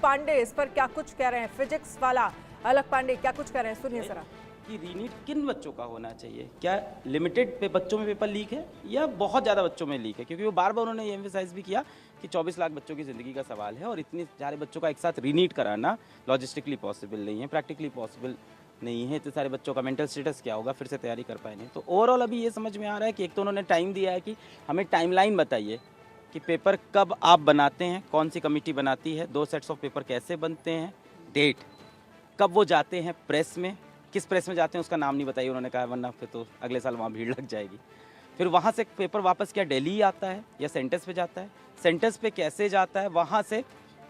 पांडे इस पर क्या कुछ कह रहे हैं। फिजिक्स वाला अलख पांडे क्या कुछ कह रहे हैं, सुनिए जरा। कि रीनीट किन बच्चों का होना चाहिए, क्या लिमिटेड पे बच्चों में पेपर लीक है या बहुत ज़्यादा बच्चों में लीक है, क्योंकि वो बार बार उन्होंने ये एम्फेसाइज भी किया कि 24 लाख बच्चों की ज़िंदगी का सवाल है और इतने सारे बच्चों का एक साथ रीनीट कराना लॉजिस्टिकली पॉसिबल नहीं है, प्रैक्टिकली पॉसिबल नहीं है। इतने सारे बच्चों का मेंटल स्टेटस क्या होगा, फिर से तैयारी कर पाएंगे। तो ओवरऑल अभी ये समझ में आ रहा है कि एक तो उन्होंने टाइम दिया है कि हमें टाइमलाइन बताइए कि पेपर कब आप बनाते हैं, कौन सी कमेटी बनाती है, 2 सेट्स ऑफ पेपर कैसे बनते हैं, डेट कब वो जाते हैं प्रेस में, किस प्रेस में जाते हैं उसका नाम नहीं बताइए उन्होंने कहा, वरना फिर तो अगले साल वहाँ भीड़ लग जाएगी। फिर वहाँ से पेपर वापस क्या दिल्ली ही आता है या सेंटर्स पे जाता है, सेंटर्स पे कैसे जाता है, वहाँ से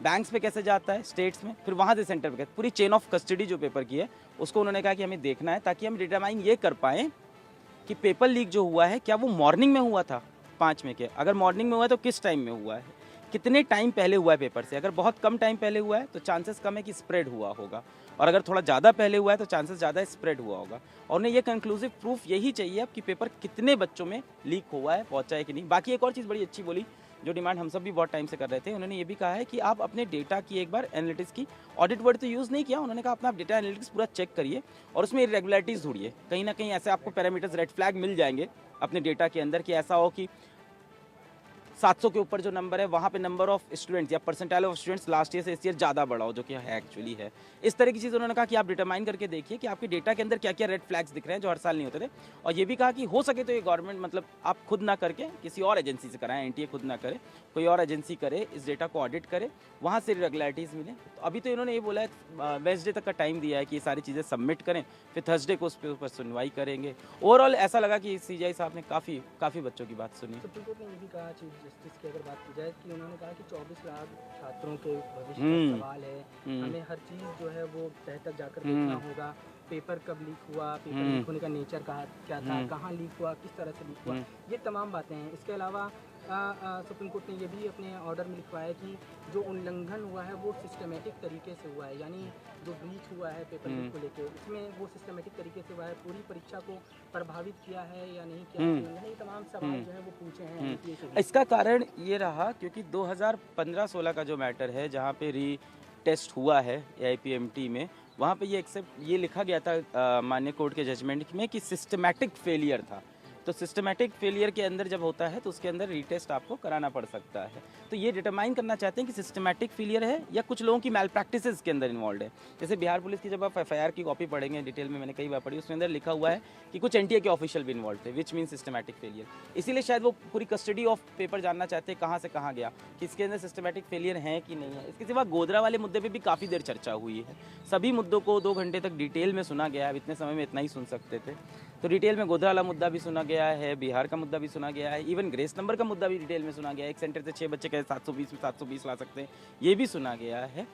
बैंक्स पे कैसे जाता है स्टेट्स में, फिर वहाँ से सेंटर पे कैसे, पूरी चेन ऑफ कस्टडी जो पेपर की है उसको उन्होंने कहा कि हमें देखना है ताकि हम डिटरमाइन ये कर पाएँ कि पेपर लीक जो हुआ है क्या वो मॉर्निंग में हुआ था 5 में के, अगर मॉर्निंग में हुआ है तो किस टाइम में हुआ है, कितने टाइम पहले हुआ है पेपर से। अगर बहुत कम टाइम पहले हुआ है तो चांसेस कम है कि स्प्रेड हुआ होगा, और अगर थोड़ा ज़्यादा पहले हुआ है तो चांसेस ज़्यादा स्प्रेड हुआ होगा। और उन्हें ये कंक्लूसिव प्रूफ यही चाहिए अब कि पेपर कितने बच्चों में लीक हुआ है, पहुंचा है कि नहीं। बाकी एक और चीज़ बड़ी अच्छी बोली जो डिमांड हम सब भी बहुत टाइम से कर रहे थे, उन्होंने ये भी कहा है कि आप अपने डेटा की एक बार एनालिटिक्स की, ऑडिट वर्ड तो यूज़ नहीं किया, उन्होंने कहा अपना डेटा एनालिटिक्स पूरा चेक करिए और उसमें इरेगुलरिटीज़ ढूंढिए। कहीं ना कहीं ऐसे आपको पैरामीटर्स रेड फ्लैग मिल जाएंगे अपने डेटा के अंदर कि ऐसा हो कि 700 के ऊपर जो नंबर है वहाँ पे नंबर ऑफ स्टूडेंट्स या percentile of students last year से इस ईयर ज़्यादा बढ़ा हो, जो कि है एक्चुअली है। इस तरह की चीज़ उन्होंने कहा कि आप डिटरमाइन करके देखिए कि आपके डेटा के अंदर क्या क्या रेड फ्लैग्स दिख रहे हैं जो हर साल नहीं होते थे। और ये भी कहा कि हो सके तो ये गवर्नमेंट मतलब आप खुद ना करके किसी और एजेंसी से कराएं, एनटीए खुद ना करे, कोई और एजेंसी करे, इस डेटा को ऑडिट करे, वहाँ से रेगुलरिटीज़ मिले। तो अभी तो इन्होंने ये बोला है वेडनेसडे तक का टाइम दिया है कि ये सारी चीज़ें सबमिट करें, फिर थर्सडे को उस पर ऊपर सुनवाई करेंगे। ओवरऑल ऐसा लगा कि सीजीआई साहब ने काफ़ी बच्चों की बात सुनी। सुप्रीम कोर्ट ने ये भी कहा, चीफ जस्टिस की अगर बात की जाए, कि उन्होंने कहा कि 24 लाख छात्रों के भविष्य का सवाल है, हमें हर चीज़ जो है वो तह तक जाकर देखना होगा। पेपर कब लीक हुआ, पेपर लीक होने का नेचर क्या था, कहाँ लीक हुआ, किस तरह से लीक हुआ, ये तमाम बातें हैं। इसके अलावा सुप्रीम कोर्ट ने ये भी अपने ऑर्डर में लिखवाया है कि जो उल्लंघन हुआ है वो सिस्टमेटिक तरीके से हुआ है, यानी जो ब्रीच हुआ है पेपर लीक को लेकर, उसमें वो सिस्टमेटिक तरीके से हुआ है, पूरी परीक्षा को प्रभावित किया है या नहीं किया है, ये तमाम सवाल जो है वो पूछे हैं। इसका कारण ये रहा क्योंकि 2015-16 का जो मैटर है जहाँ पे री टेस्ट हुआ है AIPMT में, वहाँ पे ये लिखा गया था माननीय कोर्ट के जजमेंट में कि सिस्टमैटिक फेलियर था। तो सिस्टमैटिक फेलियर के अंदर जब होता है तो उसके अंदर रीटेस्ट आपको कराना पड़ सकता है। तो ये डिटरमाइन करना चाहते हैं कि सिस्टमैटिक फेलियर है या कुछ लोगों की मैल प्रैक्टिसेस के अंदर इन्वॉल्व है। जैसे बिहार पुलिस की जब आप FIR की कॉपी पढ़ेंगे डिटेल में, मैंने कई बार पढ़ी, उसके अंदर लिखा हुआ है कि कुछ NTA के ऑफिशियल भी इन्वॉल्व थे, विच मीन सिस्टमैटिक फेलियर। इसीलिए शायद वो पूरी कस्टडी ऑफ पेपर जानना चाहते हैं कहाँ से कहाँ गया, कि इसके अंदर सिस्टमैटिक फेलियर है कि नहीं है। इसके सिवा गोधरा वाले मुद्दे पर भी काफ़ी देर चर्चा हुई है। सभी मुद्दों को 2 घंटे तक डिटेल में सुना गया है, अब इतने समय में इतना ही सुन सकते थे। तो डिटेल में गोधरा वाला मुद्दा भी सुना गया है, बिहार का मुद्दा भी सुना गया है, इवन ग्रेस नंबर का मुद्दा भी डिटेल में सुना गया है। एक सेंटर से 6 बच्चे कैसे 720 में 720 ला सकते हैं, ये भी सुना गया है।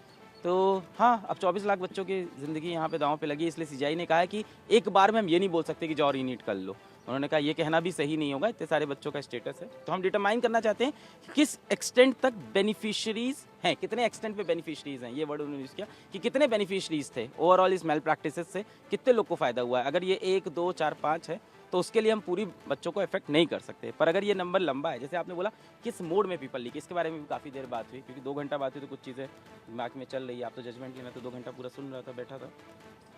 तो हाँ, अब 24 लाख बच्चों की ज़िंदगी यहाँ पे दांव पे लगी, इसलिए सीजीआई ने कहा है कि एक बार में हम ये नहीं बोल सकते कि जाओ रीनीट कर लो। उन्होंने कहा ये कहना भी सही नहीं होगा, इतने सारे बच्चों का स्टेटस है। तो हम डिटरमाइन करना चाहते हैं कि किस एक्सटेंट तक बेनिफिशरीज हैं, कितने एक्सटेंट पे बेनिफिशरीज हैं, ये वर्ड उन्होंने यूज़ किया कि कितने बेनिफिशरीज थे ओवरऑल इस मेल प्रैक्टिसेस से, कितने लोग को फ़ायदा हुआ है। अगर ये 1, 2, 4, 5 है तो उसके लिए हम पूरी बच्चों को इफेक्ट नहीं कर सकते। पर अगर ये नंबर लंबा है, जैसे आपने बोला किस मोड में पेपर लीक, इसके बारे में भी काफ़ी देर बात हुई, क्योंकि 2 घंटा बात हुई तो कुछ चीज़ें दिमाग में चल रही है। आप तो जजमेंट लेना, तो 2 घंटा पूरा सुन रहा था, बैठा था।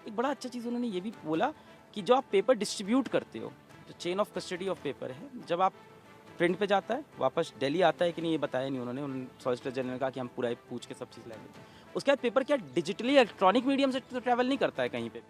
एक बड़ा अच्छा चीज़ उन्होंने ये भी बोला कि जो आप पेपर डिस्ट्रीब्यूट करते हो, जो chain of custody of paper है, जब आप प्रिंट पे जाता है वापस दिल्ली आता है कि नहीं ये बताया नहीं उन्होंने सॉलिसिटर जनरल ने कहा कि हम पूरा पूछ के सब चीज़ लाएंगे। उसके बाद पेपर क्या डिजिटली इलेक्ट्रॉनिक मीडियम से तो ट्रैवल नहीं करता है कहीं पे।